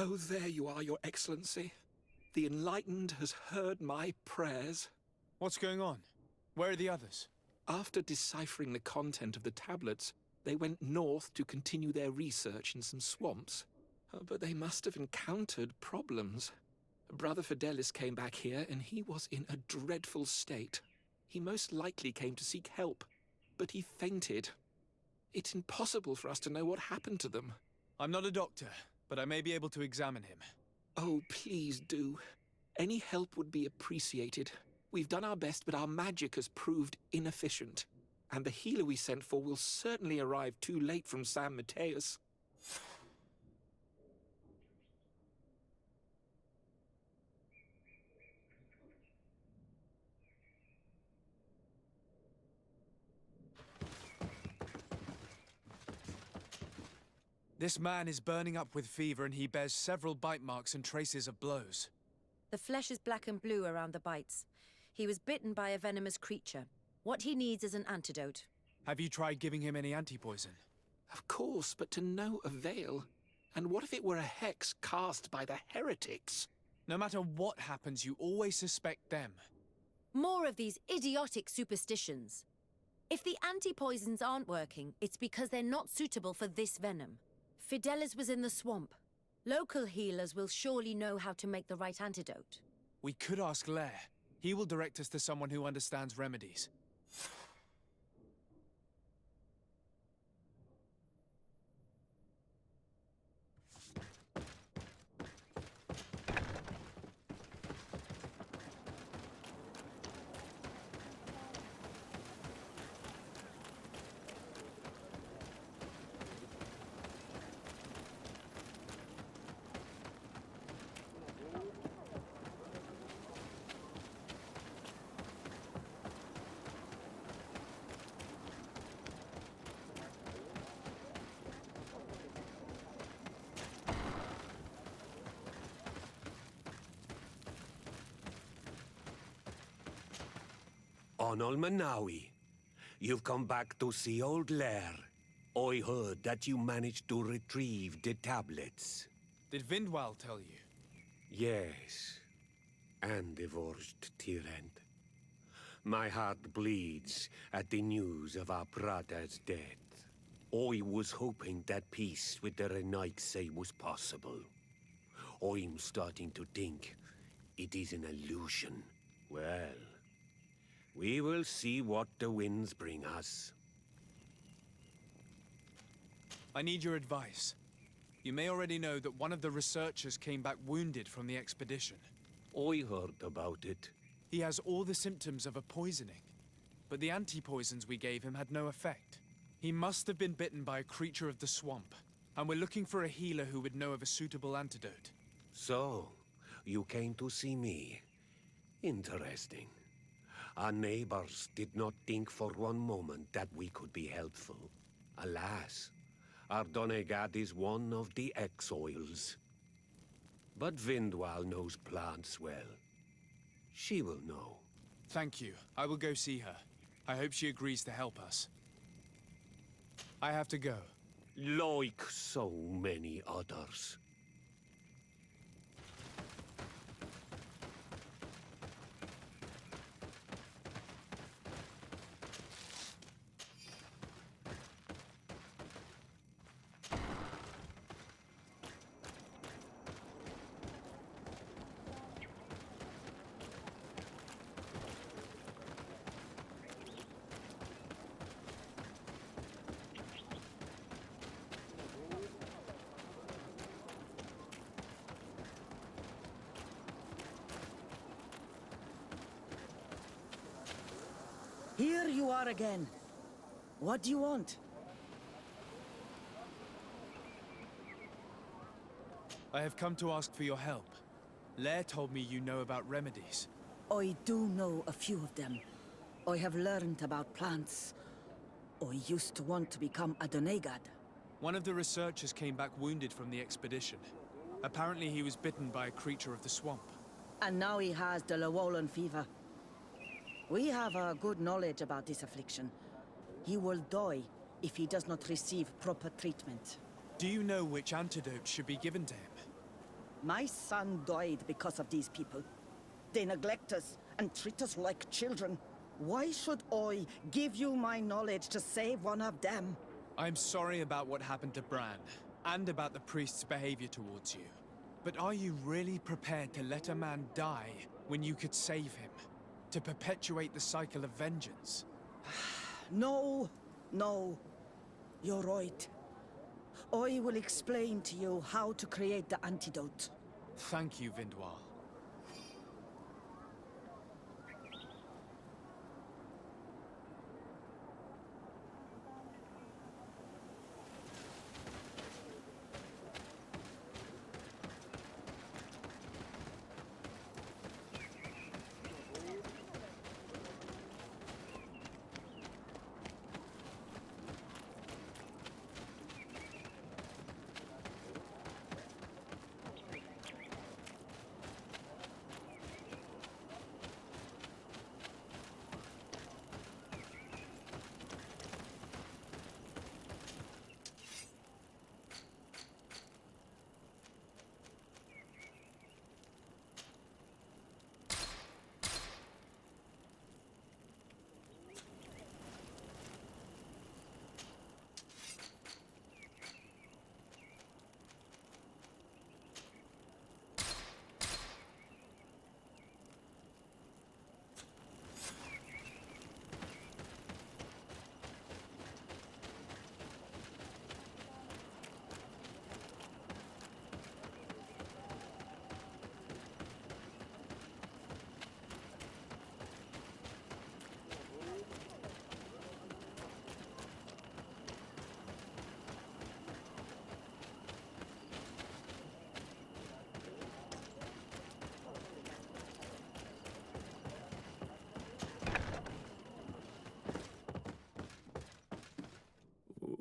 Oh, there you are, Your Excellency. The Enlightened has heard my prayers. What's going on? Where are the others? After deciphering the content of the tablets, they went north to continue their research in some swamps. But they must have encountered problems. Brother Fidelis came back here, and he was in a dreadful state. He most likely came to seek help, but he fainted. It's impossible for us to know what happened to them. I'm not a doctor, but I may be able to examine him. Oh, please do. Any help would be appreciated. We've done our best, but our magic has proved inefficient. And the healer we sent for will certainly arrive too late from San Mateus. This man is burning up with fever and he bears several bite marks and traces of blows. The flesh is black and blue around the bites. He was bitten by a venomous creature. What he needs is an antidote. Have you tried giving him any anti-poison? Of course, but to no avail. And what if it were a hex cast by the heretics? No matter what happens, you always suspect them. More of these idiotic superstitions. If the anti-poisons aren't working, it's because they're not suitable for this venom. Fidelis was in the swamp. Local healers will surely know how to make the right antidote. We could ask Lair. He will direct us to someone who understands remedies. Onol Manawi, you've come back to see old Lair. I heard that you managed to retrieve the tablets. Did Vindwal tell you? Yes, and divorced tyrant. My heart bleeds at the news of our brother's death. I was hoping that peace with the Renaigse was possible. I'm starting to think it is an illusion. Well, we will see what the winds bring us. I need your advice. You may already know that one of the researchers came back wounded from the expedition. I heard about it. He has all the symptoms of a poisoning, but the anti-poisons we gave him had no effect. He must have been bitten by a creature of the swamp, and we're looking for a healer who would know of a suitable antidote. So, you came to see me. Interesting. Our neighbors did not think for one moment that we could be helpful. Alas, our Donegad is one of the exiles. But Vindwal knows plants well. She will know. Thank you. I will go see her. I hope she agrees to help us. I have to go. Like so many others. Here you are again. What do you want? I have come to ask for your help. Lair told me you know about remedies. I do know a few of them. I have learned about plants. I used to want to become a Donegad. One of the researchers came back wounded from the expedition. Apparently he was bitten by a creature of the swamp. And now he has the Llewellyn fever. We have a good knowledge about this affliction. He will die if he does not receive proper treatment. Do you know which antidote should be given to him? My son died because of these people. They neglect us and treat us like children. Why should I give you my knowledge to save one of them? I'm sorry about what happened to Bran, and about the priest's behavior towards you. But are you really prepared to let a man die when you could save him? To perpetuate the cycle of vengeance? No, no. You're right. I will explain to you how to create the antidote. Thank you, Vindwal.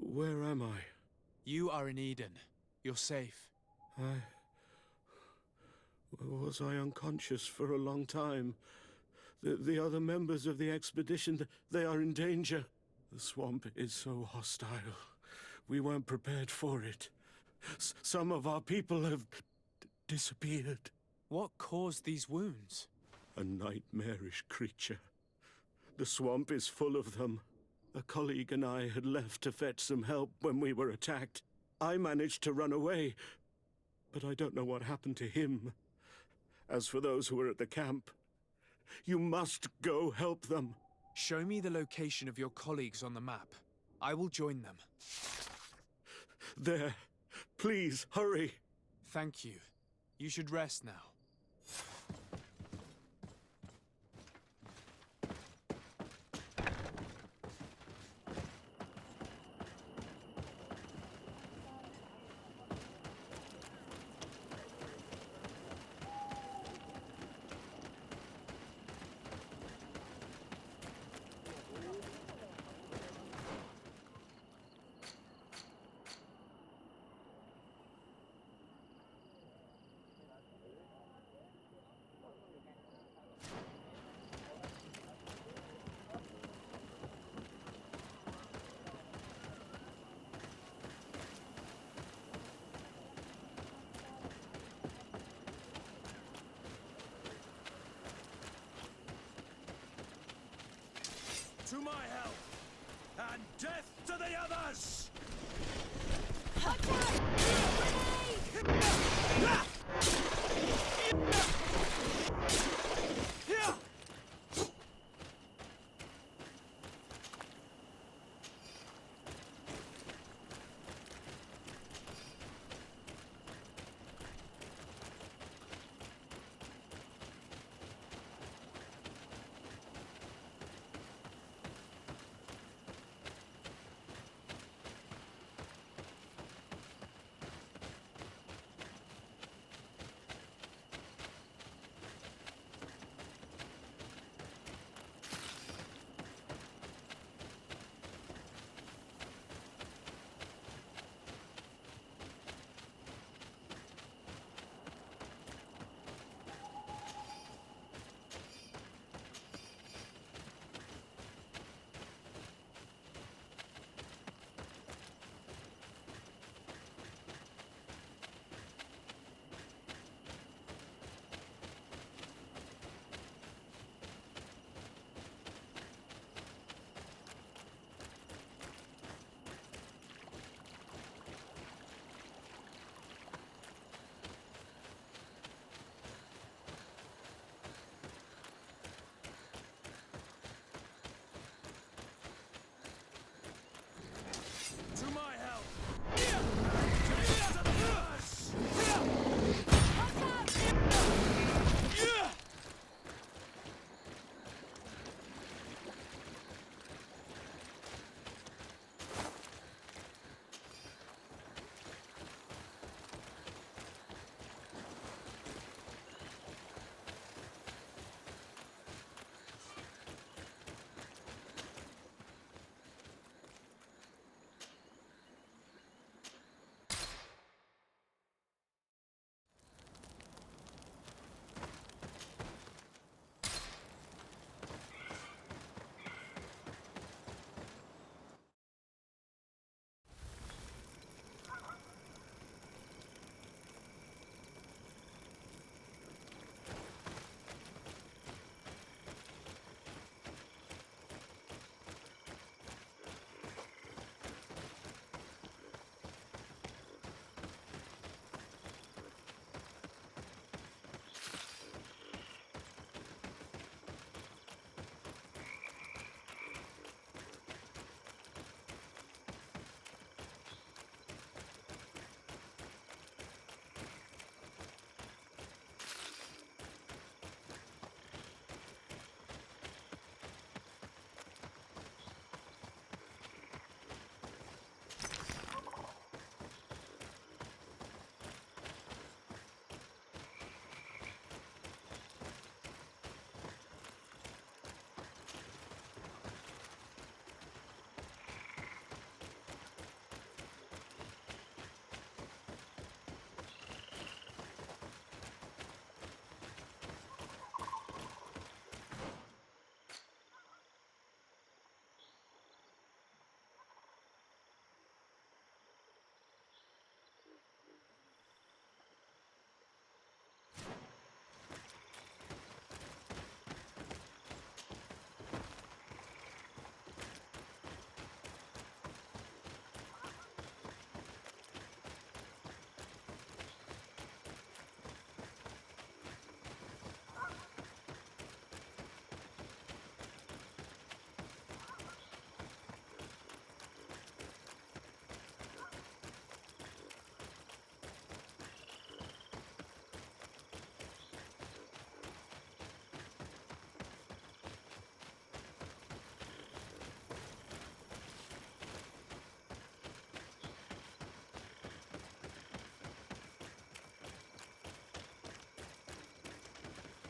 Where am I? You are in Eden. You're safe. Was I unconscious for a long time? The other members of the expedition, they are in danger. The swamp is so hostile. We weren't prepared for it. Some of our people have disappeared. What caused these wounds? A nightmarish creature. The swamp is full of them. A colleague and I had left to fetch some help when we were attacked. I managed to run away, but I don't know what happened to him. As for those who are at the camp, you must go help them. Show me the location of your colleagues on the map. I will join them. There. Please, hurry. Thank you. You should rest now. To my help! And death to the others!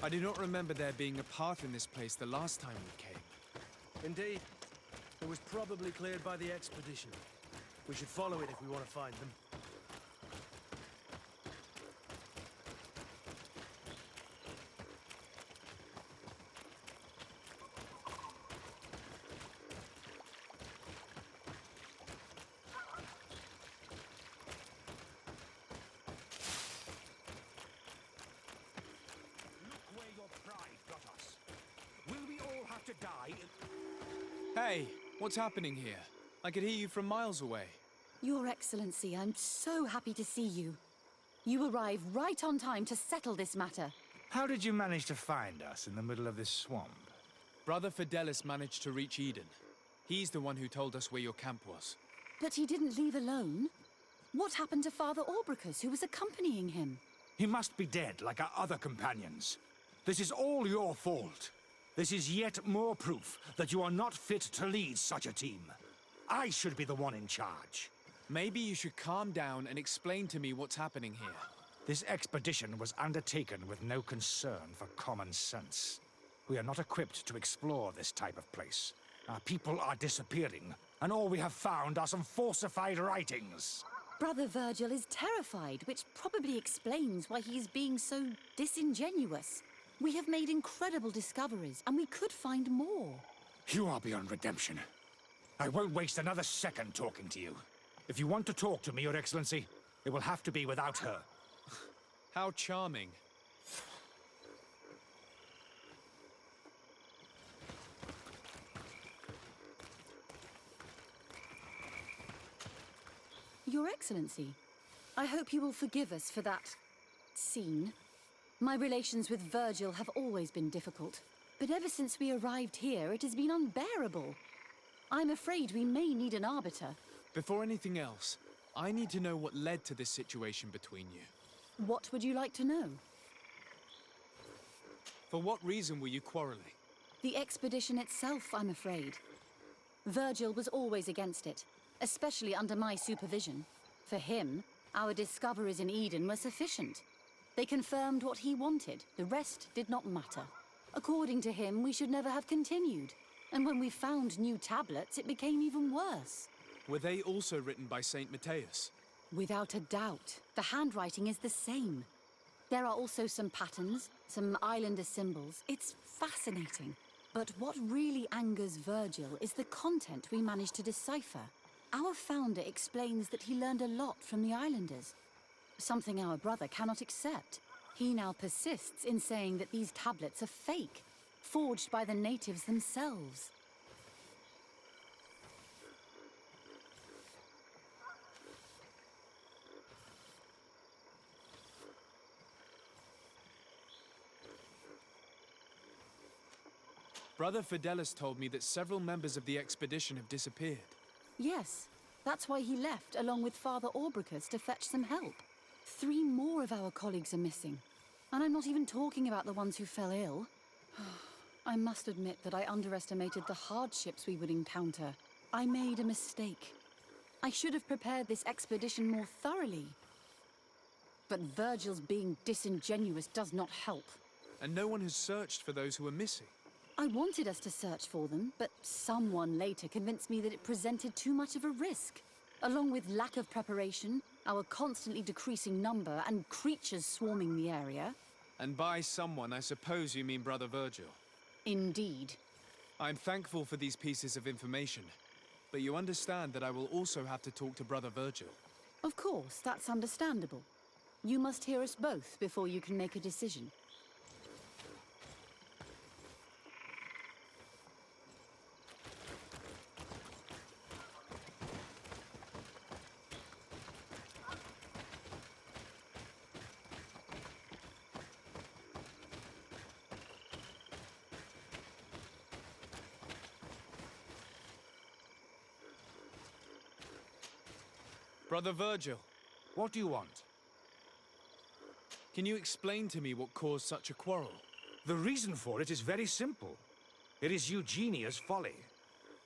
I do not remember there being a path in this place the last time we came. Indeed. It was probably cleared by the expedition. We should follow it if we want to find them. Look where your pride got us. Will we all have to die? Hey, what's happening here? I could hear you from miles away. Your Excellency, I'm so happy to see you. You arrived right on time to settle this matter. How did you manage to find us in the middle of this swamp? Brother Fidelis managed to reach Eden. He's the one who told us where your camp was. But he didn't leave alone. What happened to Father Orbricus, who was accompanying him? He must be dead, like our other companions. This is all your fault. This is yet more proof that you are not fit to lead such a team. I should be the one in charge. Maybe you should calm down and explain to me what's happening here. This expedition was undertaken with no concern for common sense. We are not equipped to explore this type of place. Our people are disappearing, and all we have found are some falsified writings. Brother Virgil is terrified, which probably explains why he is being so disingenuous. We have made incredible discoveries, and we could find more. You are beyond redemption. I won't waste another second talking to you. If you want to talk to me, Your Excellency, it will have to be without her. How charming. Your Excellency, I hope you will forgive us for that scene. My relations with Virgil have always been difficult, but ever since we arrived here, it has been unbearable. I'm afraid we may need an arbiter. Before anything else, I need to know what led to this situation between you. What would you like to know? For what reason were you quarreling? The expedition itself, I'm afraid. Virgil was always against it, especially under my supervision. For him, our discoveries in Eden were sufficient. They confirmed what he wanted. The rest did not matter. According to him, we should never have continued. And when we found new tablets, it became even worse. Were they also written by Saint Matthias? Without a doubt. The handwriting is the same. There are also some patterns, some islander symbols. It's fascinating. But what really angers Virgil is the content we managed to decipher. Our founder explains that he learned a lot from the islanders. Something our brother cannot accept. He now persists in saying that these tablets are fake, forged by the natives themselves. Brother Fidelis told me that several members of the expedition have disappeared. Yes, that's why he left along with Father Orbricus to fetch some help. 3 more of our colleagues are missing. And I'm not even talking about the ones who fell ill. I must admit that I underestimated the hardships we would encounter. I made a mistake. I should have prepared this expedition more thoroughly. But Virgil's being disingenuous does not help. And no one has searched for those who are missing. I wanted us to search for them, but someone later convinced me that it presented too much of a risk. Along with lack of preparation, our constantly decreasing number, and creatures swarming the area. And by someone, I suppose you mean Brother Virgil. Indeed. I'm thankful for these pieces of information, but you understand that I will also have to talk to Brother Virgil. Of course, that's understandable. You must hear us both before you can make a decision. Brother Virgil, What do you want? can you explain to me what caused such a quarrel? The reason for it is very simple. It is Eugenia's folly.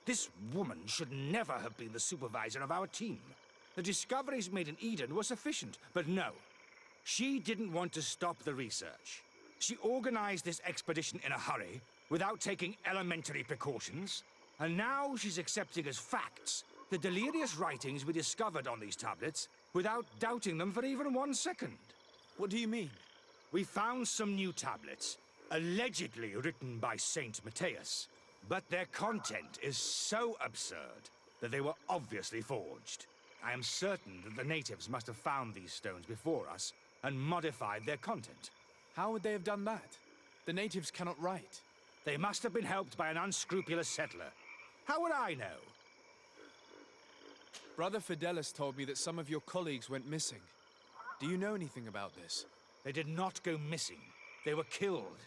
This woman should never have been the supervisor of our team. The discoveries made in Eden were sufficient, but no. She didn't want to stop the research. She organized this expedition in a hurry, without taking elementary precautions, and now she's accepting as facts the delirious writings we discovered on these tablets without doubting them for even 1 second. What do you mean? We found some new tablets, allegedly written by Saint Matthias, but their content is so absurd that they were obviously forged. I am certain that the natives must have found these stones before us and modified their content. How would they have done that? The natives cannot write. They must have been helped by an unscrupulous settler. How would I know? Brother Fidelis told me that some of your colleagues went missing. Do you know anything about this? They did not go missing. They were killed.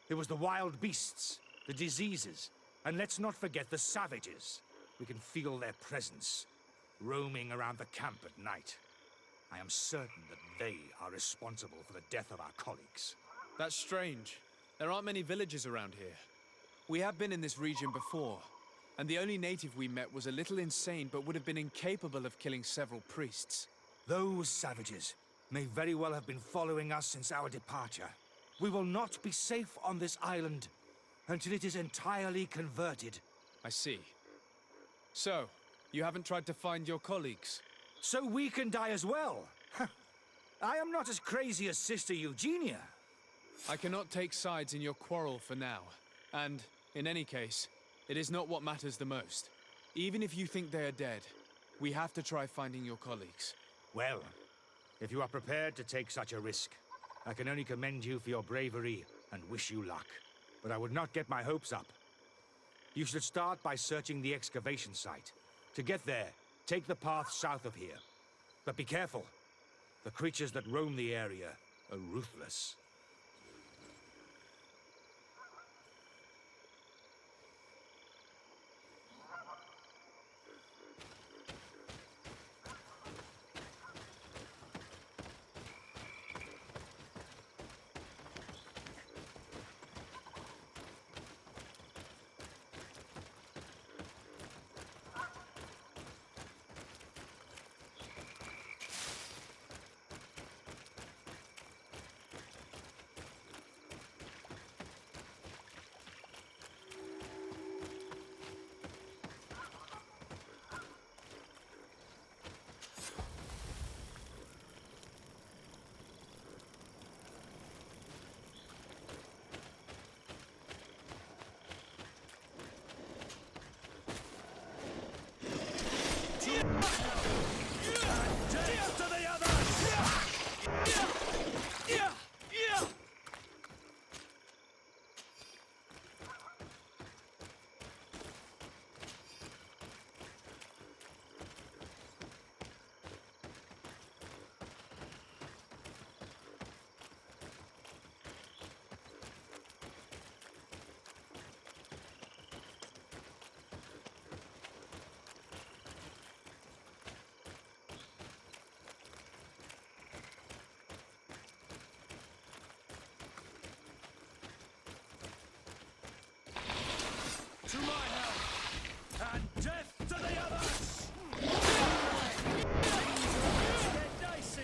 It was the wild beasts, the diseases, and let's not forget the savages. We can feel their presence, roaming around the camp at night. I am certain that they are responsible for the death of our colleagues. That's strange. There aren't many villages around here. We have been in this region before, and the only native we met was a little insane but would have been incapable of killing several priests. Those savages may very well have been following us since our departure. We will not be safe on this island until it is entirely converted. I see. So, you haven't tried to find your colleagues? So we can die as well. I am not as crazy as Sister Eugenia. I cannot take sides in your quarrel for now. And, in any case, it is not what matters the most. Even if you think they are dead, we have to try finding your colleagues. Well, if you are prepared to take such a risk, I can only commend you for your bravery and wish you luck. But I would not get my hopes up. You should start by searching the excavation site. To get there, take the path south of here. But be careful. The creatures that roam the area are ruthless. To my help! And death to the others! Get dicey!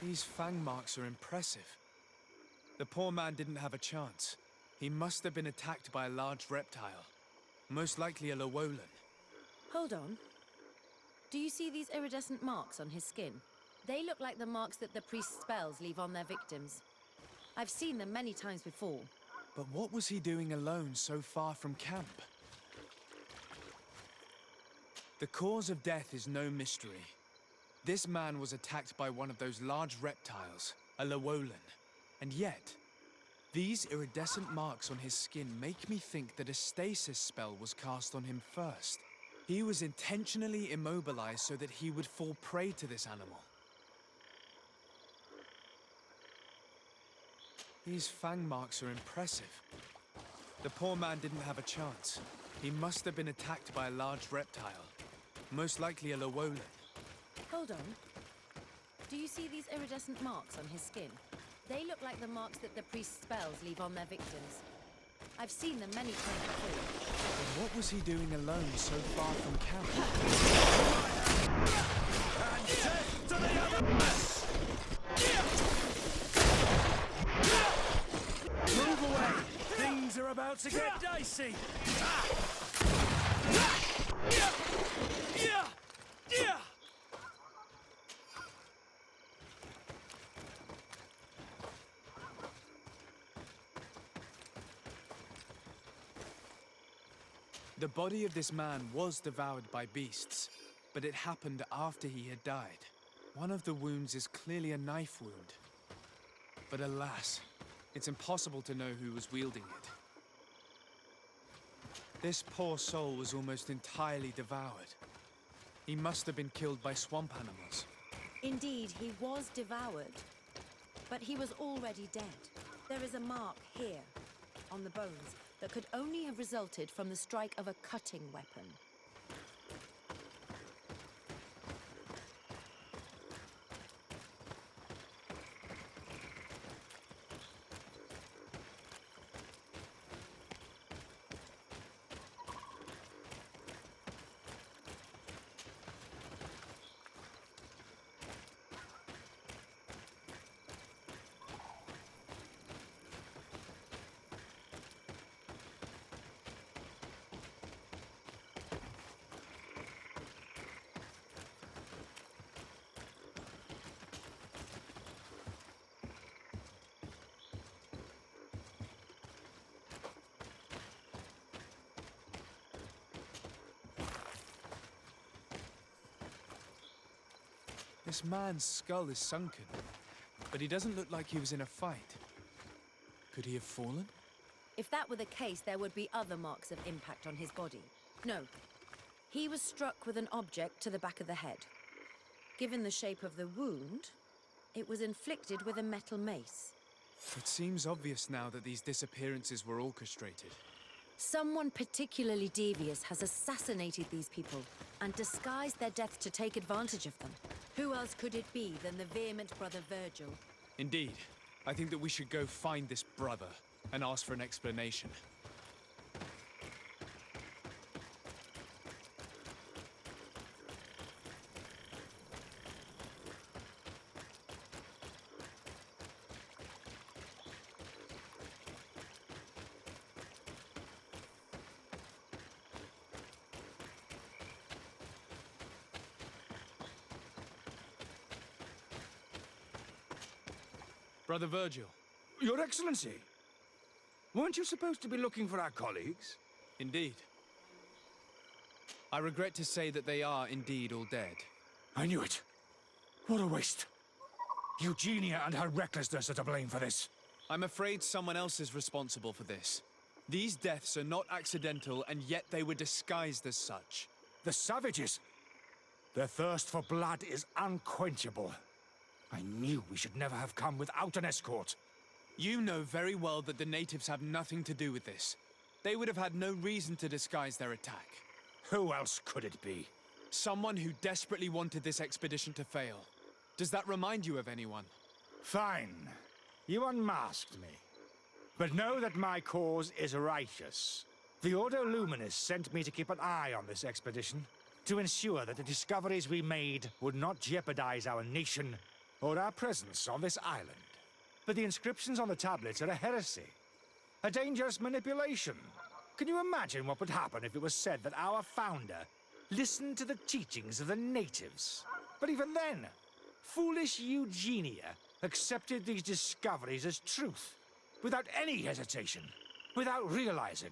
These fang marks are impressive. The poor man didn't have a chance. He must have been attacked by a large reptile. Most likely a Llewellyn. Hold on. Do you see these iridescent marks on his skin? They look like the marks that the priest's spells leave on their victims. I've seen them many times before. But what was he doing alone so far from camp? The cause of death is no mystery. This man was attacked by one of those large reptiles, a Llewellyn. And yet, these iridescent marks on his skin make me think that a stasis spell was cast on him first. He was intentionally immobilized so that he would fall prey to this animal. These fang marks are impressive. The poor man didn't have a chance. He must have been attacked by a large reptile. Most likely a Llewellyn. Hold on. Do you see these iridescent marks on his skin? They look like the marks that the priest's spells leave on their victims. I've seen them many times before. But what was he doing alone so far from camp? And death to the others! Move away! Things are about to get dicey! The body of this man was devoured by beasts, but it happened after he had died. One of the wounds is clearly a knife wound. But alas, it's impossible to know who was wielding it. This poor soul was almost entirely devoured. He must have been killed by swamp animals. Indeed, he was devoured, but he was already dead. There is a mark here, on the bones, that could only have resulted from the strike of a cutting weapon. This man's skull is sunken, but he doesn't look like he was in a fight. Could he have fallen? If that were the case, there would be other marks of impact on his body. No. He was struck with an object to the back of the head. Given the shape of the wound, it was inflicted with a metal mace. It seems obvious now that these disappearances were orchestrated. Someone particularly devious has assassinated these people and disguised their death to take advantage of them. Who else could it be than the vehement brother Virgil? Indeed. I think that we should go find this brother and ask for an explanation. Brother Virgil. Your Excellency! Weren't you supposed to be looking for our colleagues? Indeed. I regret to say that they are indeed all dead. I knew it. What a waste. Eugenia and her recklessness are to blame for this. I'm afraid someone else is responsible for this. These deaths are not accidental, and yet they were disguised as such. The savages! Their thirst for blood is unquenchable. I knew we should never have come without an escort. You know very well that the natives have nothing to do with this. They would have had no reason to disguise their attack. Who else could it be? Someone who desperately wanted this expedition to fail. Does that remind you of anyone? Fine. You unmasked me. But know that my cause is righteous. The Ordo Luminis sent me to keep an eye on this expedition, to ensure that the discoveries we made would not jeopardize our nation or our presence on this island. But the inscriptions on the tablets are a heresy. A dangerous manipulation. Can you imagine what would happen if it was said that our founder listened to the teachings of the natives? But even then, foolish Eugenia accepted these discoveries as truth, without any hesitation, without realizing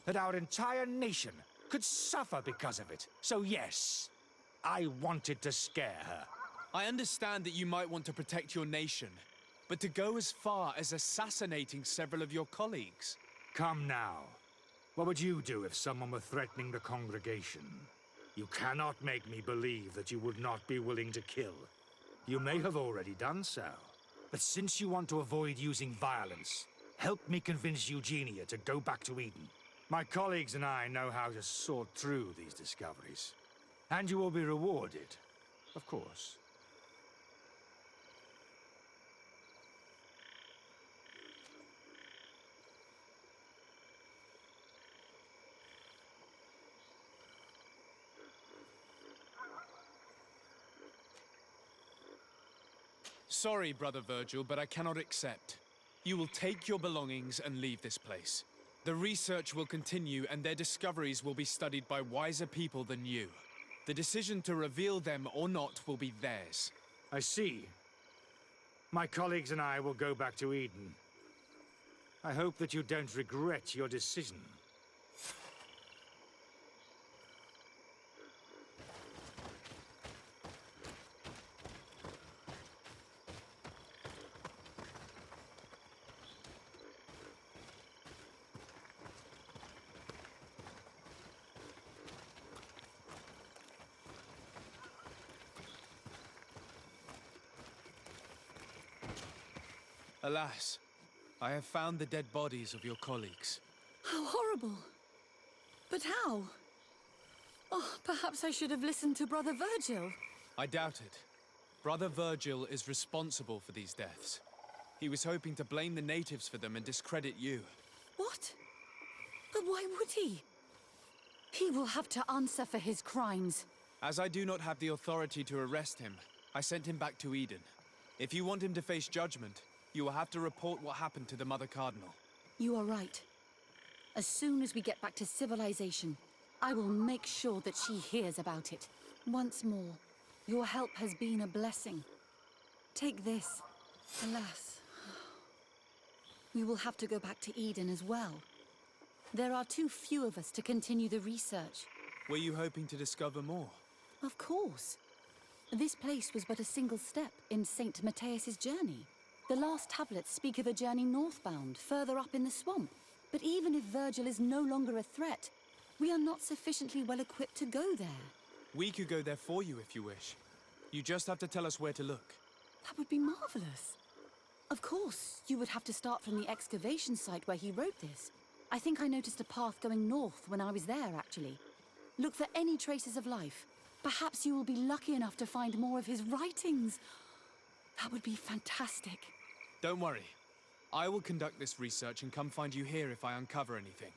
that our entire nation could suffer because of it. So yes, I wanted to scare her. I understand that you might want to protect your nation, but to go as far as assassinating several of your colleagues... Come now. What would you do if someone were threatening the congregation? You cannot make me believe that you would not be willing to kill. You may have already done so. But since you want to avoid using violence, help me convince Eugenia to go back to Eden. My colleagues and I know how to sort through these discoveries. And you will be rewarded, of course. Sorry, Brother Virgil, but I cannot accept. You will take your belongings and leave this place. The research will continue, and their discoveries will be studied by wiser people than you. The decision to reveal them or not will be theirs. I see. My colleagues and I will go back to Eden. I hope that you don't regret your decision. Alas, I have found the dead bodies of your colleagues. How horrible. But how? Oh, perhaps I should have listened to Brother Virgil. I doubt it. Brother Virgil is responsible for these deaths. He was hoping to blame the natives for them and discredit you. What? But why would he? He will have to answer for his crimes. As I do not have the authority to arrest him, I sent him back to Eden. If you want him to face judgment, you will have to report what happened to the Mother Cardinal. You are right. As soon as we get back to civilization, I will make sure that she hears about it. Once more, your help has been a blessing. Take this. Alas, we will have to go back to Eden as well. There are too few of us to continue the research. Were you hoping to discover more? Of course. This place was but a single step in St. Matthias's journey. The last tablets speak of a journey northbound, further up in the swamp. But even if Virgil is no longer a threat, we are not sufficiently well equipped to go there. We could go there for you if you wish. You just have to tell us where to look. That would be marvelous. Of course, you would have to start from the excavation site where he wrote this. I think I noticed a path going north when I was there, actually. Look for any traces of life. Perhaps you will be lucky enough to find more of his writings. That would be fantastic. Don't worry. I will conduct this research and come find you here if I uncover anything.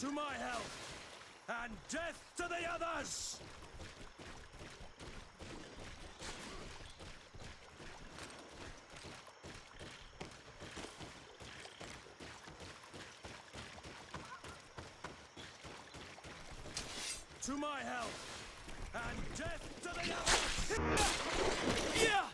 To my health! And death to the others! To my health! And death to the others! Yeah!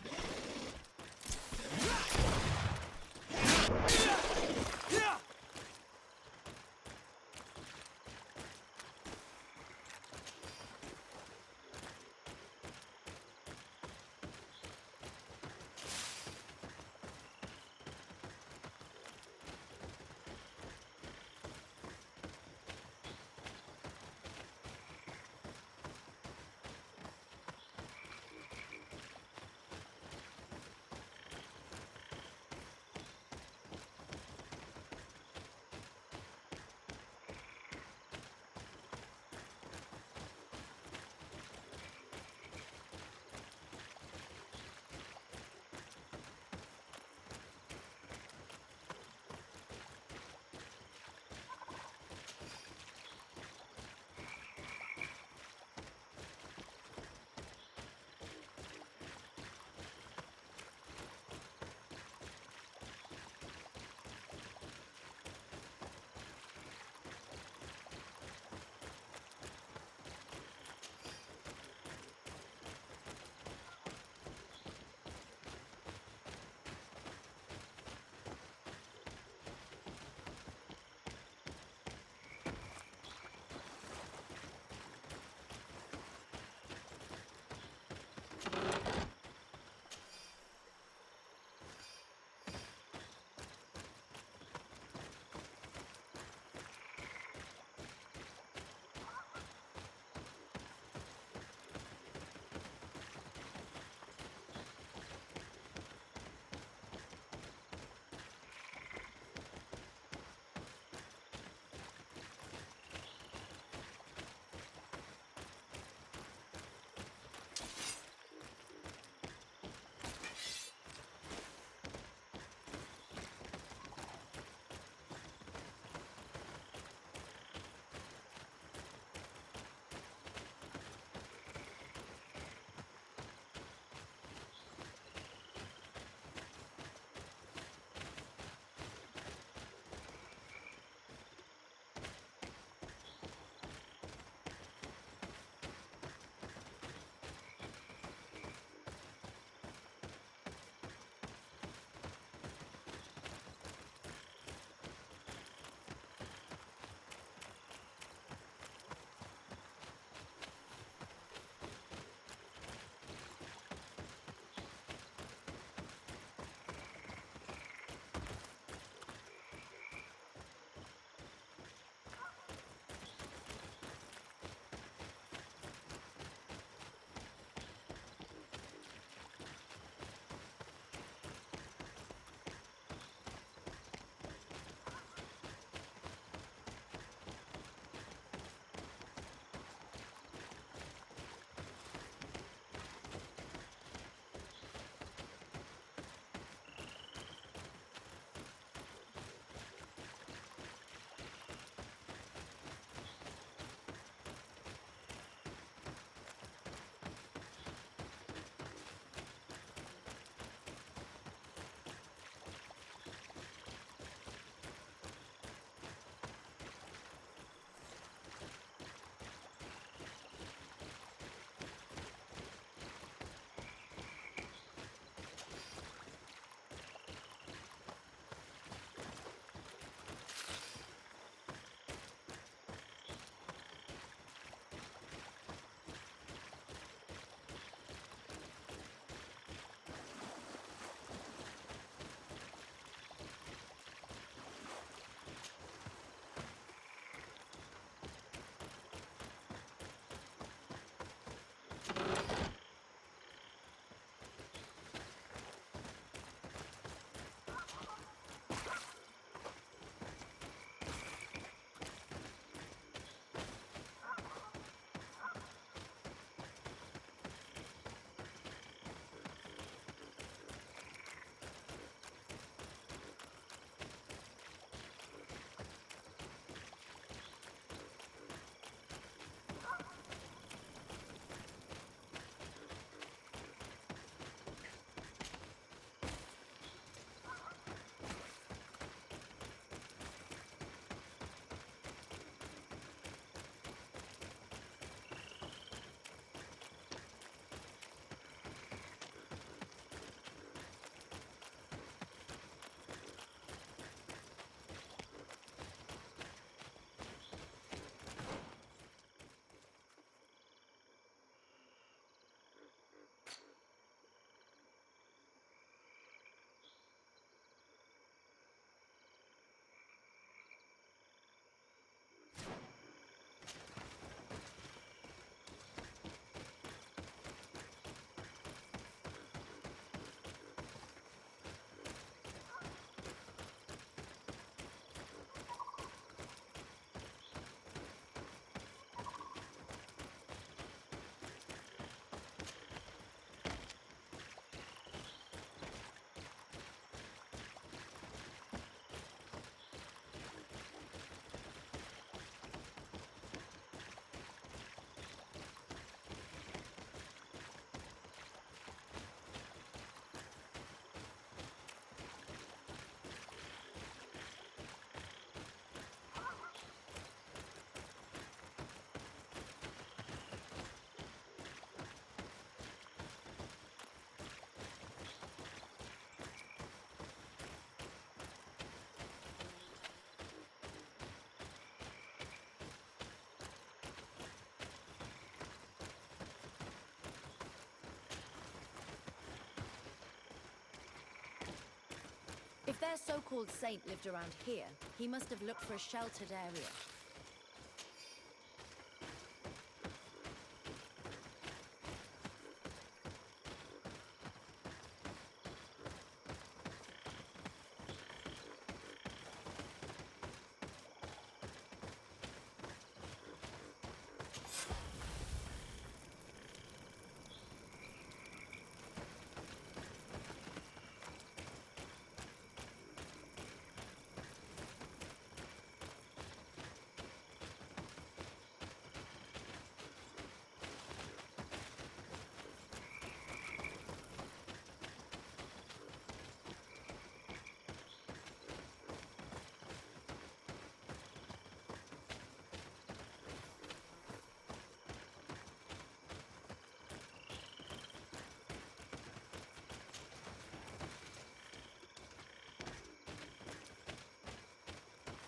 If their so-called saint lived around here, he must have looked for a sheltered area.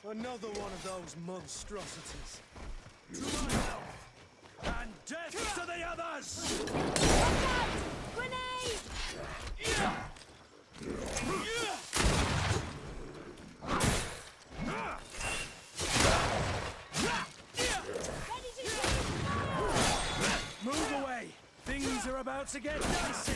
Another one of those monstrosities. To my help! And death to the others! Grenade! Move away! Things are about to get dicey!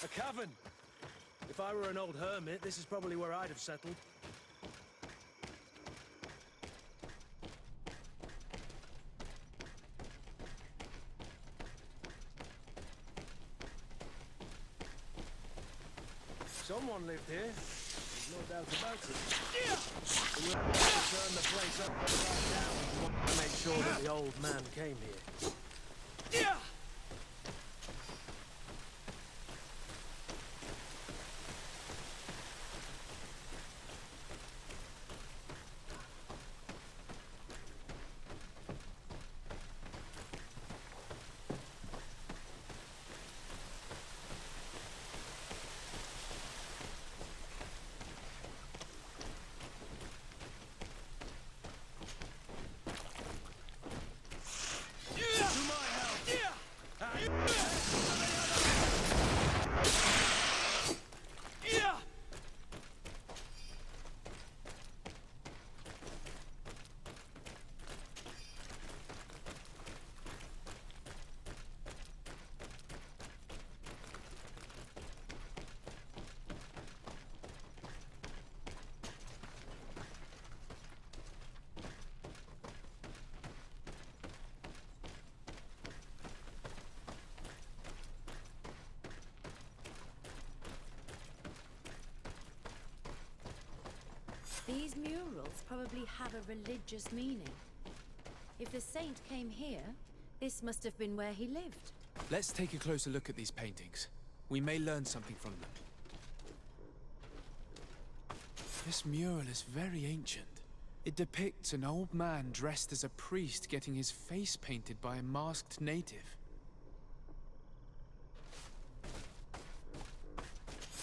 A cavern! If I were an old hermit, this is probably where I'd have settled. Someone lived here. There's no doubt about it. We will have to turn the place upside down if we want to make sure that the old man came here. These murals probably have a religious meaning. If the saint came here, this must have been where he lived. Let's take a closer look at these paintings. We may learn something from them. This mural is very ancient. It depicts an old man dressed as a priest getting his face painted by a masked native.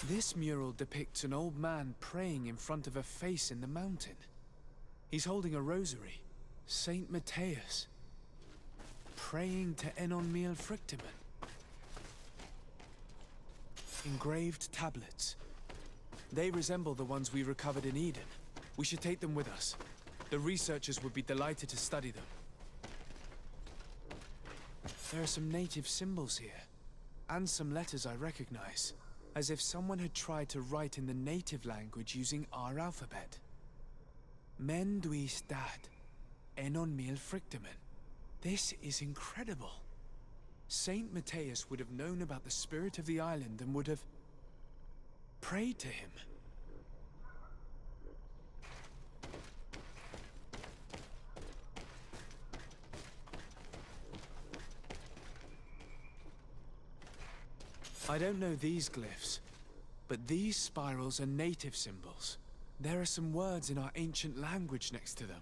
This mural depicts an old man praying in front of a face in the mountain. He's holding a rosary. Saint Matthias. Praying to Enon Mil Frictimen. Engraved tablets. They resemble the ones we recovered in Eden. We should take them with us. The researchers would be delighted to study them. There are some native symbols here, and some letters I recognize. As if someone had tried to write in the native language using our alphabet. Men duis dat, enon mil frictimen. This is incredible. Saint Matthias would have known about the spirit of the island and would have prayed to him. I don't know these glyphs, but these spirals are native symbols. There are some words in our ancient language next to them.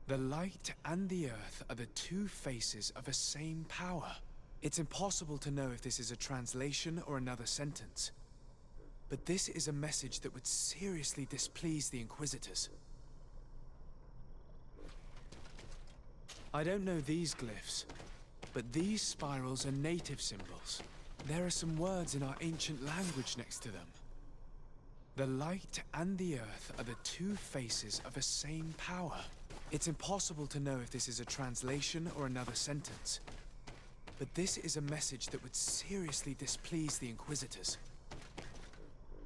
The light and the earth are the two faces of a same power. It's impossible to know if this is a translation or another sentence. But this is a message that would seriously displease the Inquisitors. I don't know these glyphs, but these spirals are native symbols. There are some words in our ancient language next to them. The light and the earth are the two faces of a same power. It's impossible to know if this is a translation or another sentence. But this is a message that would seriously displease the Inquisitors.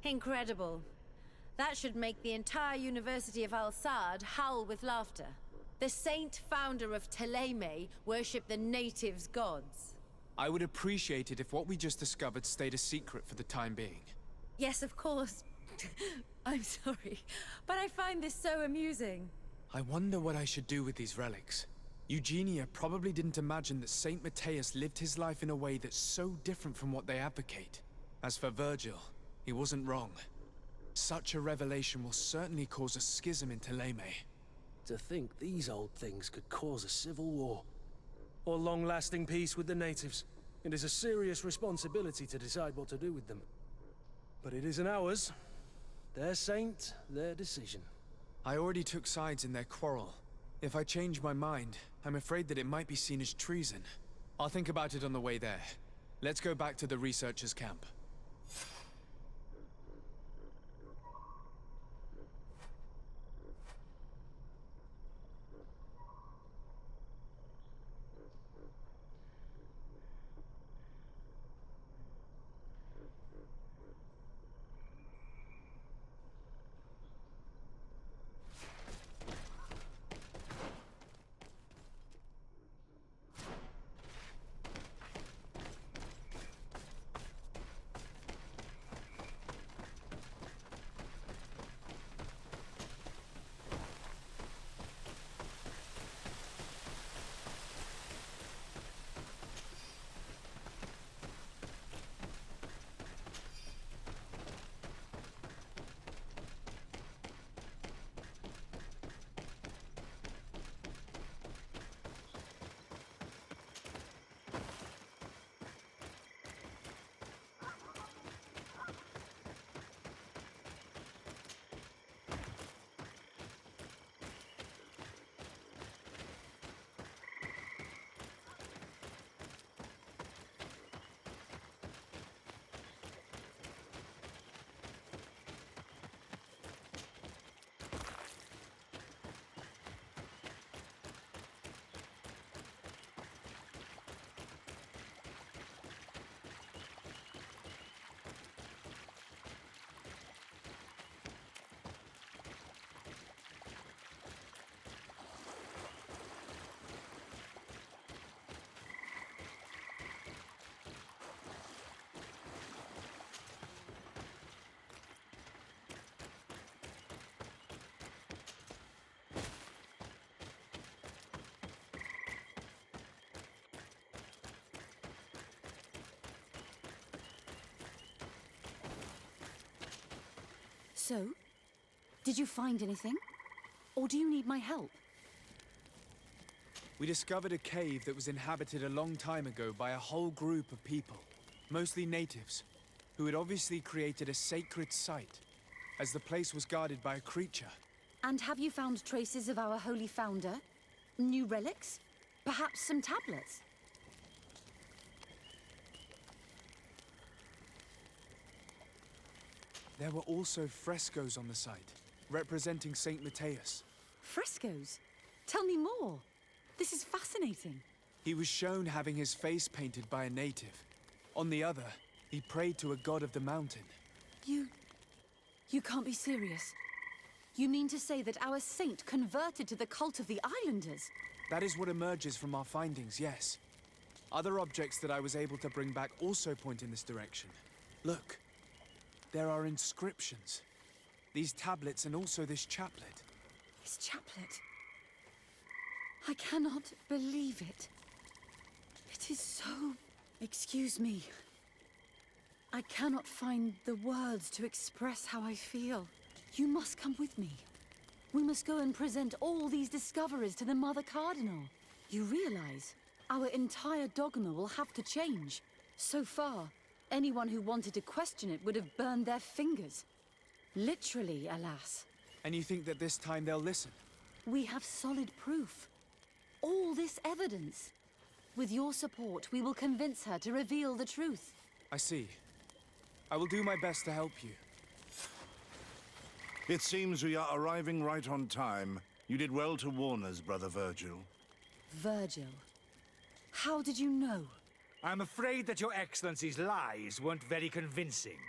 Incredible. That should make the entire University of Al-Saad howl with laughter. The saint founder of Thélème worshipped the natives' gods. I would appreciate it if what we just discovered stayed a secret for the time being. Yes, of course. I'm sorry, but I find this so amusing. I wonder what I should do with these relics. Eugenia probably didn't imagine that Saint Matthias lived his life in a way that's so different from what they advocate. As for Virgil, he wasn't wrong. Such a revelation will certainly cause a schism in Thélème. To think these old things could cause a civil war. Or long-lasting peace with the natives. It is a serious responsibility to decide what to do with them. But it isn't ours. Their saint, their decision. I already took sides in their quarrel. If I change my mind, I'm afraid that it might be seen as treason. I'll think about it on the way there. Let's go back to the researchers' camp. So, did you find anything? Or do you need my help? We discovered a cave that was inhabited a long time ago by a whole group of people, mostly natives, who had obviously created a sacred site, as the place was guarded by a creature. And have you found traces of our holy founder? New relics? Perhaps some tablets? There were also frescoes on the site, representing Saint Matthias. Frescoes? Tell me more. This is fascinating. He was shown having his face painted by a native. On the other, he prayed to a god of the mountain. You can't be serious. You mean to say that our saint converted to the cult of the islanders? That is what emerges from our findings, yes. Other objects that I was able to bring back also point in this direction. Look, there are inscriptions. These tablets and also this chaplet. This chaplet. I cannot believe it. It is so... Excuse me. I cannot find the words to express how I feel. You must come with me. We must go and present all these discoveries to the Mother Cardinal. You realize our entire dogma will have to change. So far, anyone who wanted to question it would have burned their fingers. Literally, alas. And you think that this time they'll listen? We have solid proof. All this evidence. With your support, we will convince her to reveal the truth. I see. I will do my best to help you. It seems we are arriving right on time. You did well to warn us, Brother Virgil. Virgil, how did you know? I'm afraid that Your Excellency's lies weren't very convincing.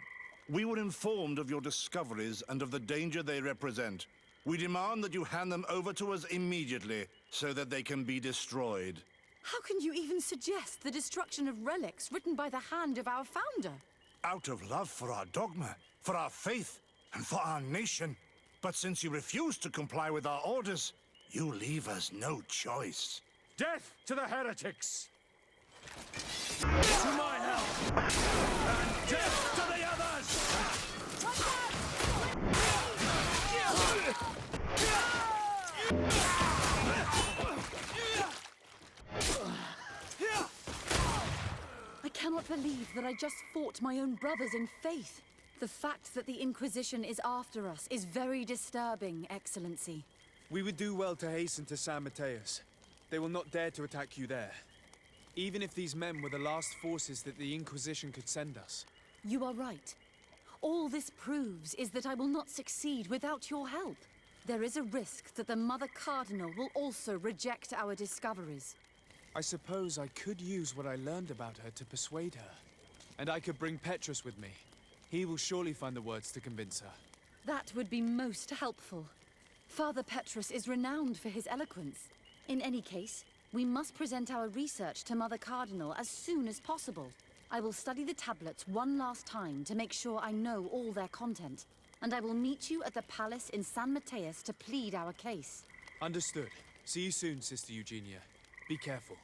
We were informed of your discoveries and of the danger they represent. We demand that you hand them over to us immediately, so that they can be destroyed. How can you even suggest the destruction of relics written by the hand of our founder? Out of love for our dogma, for our faith, and for our nation. But since you refuse to comply with our orders, you leave us no choice. Death to the heretics! To my help! And death to the others! I cannot believe that I just fought my own brothers in faith. The fact that the Inquisition is after us is very disturbing, Excellency. We would do well to hasten to San Mateus. They will not dare to attack you there. Even if these men were the last forces that the Inquisition could send us. You are right. All this proves is that I will not succeed without your help. There is a risk that the Mother Cardinal will also reject our discoveries. I suppose I could use what I learned about her to persuade her. And I could bring Petrus with me. He will surely find the words to convince her. That would be most helpful. Father Petrus is renowned for his eloquence. In any case, we must present our research to Mother Cardinal as soon as possible. I will study the tablets one last time to make sure I know all their content. And I will meet you at the palace in San Mateus to plead our case. Understood. See you soon, Sister Eugenia. Be careful.